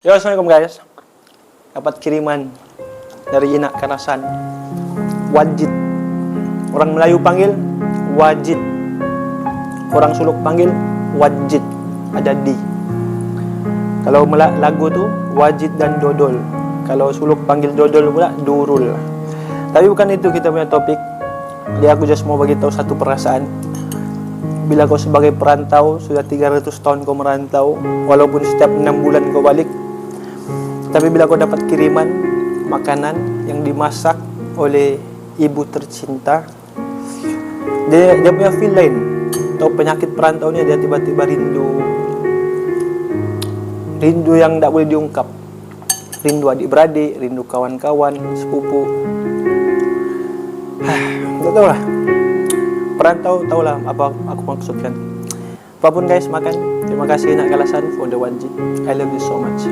Yo, assalamualaikum guys. Dapat kiriman dari Ina Karasan. Wajid. Orang Melayu panggil wajid. Orang Suluk panggil wajid. Ada di. Kalau lagu tu wajid dan dodol. Kalau Suluk panggil dodol pula durul. Tapi bukan itu kita punya topik. Jadi aku just mau bagi tahu satu perasaan. Bila kau sebagai perantau, sudah 300 tahun kau merantau, walaupun setiap 6 bulan kau balik, tapi bila kau dapat kiriman makanan yang dimasak oleh ibu tercinta, dia punya feel lain. Tahu penyakit perantau ni, dia tiba-tiba rindu yang tak boleh diungkap. Rindu adik-beradik, rindu kawan-kawan, sepupu. Tak tahu lah. Perantau tahulah apa aku maksudkan. Apapun guys, makan. Terima kasih Ina Karasan for the wajib. I love you so much.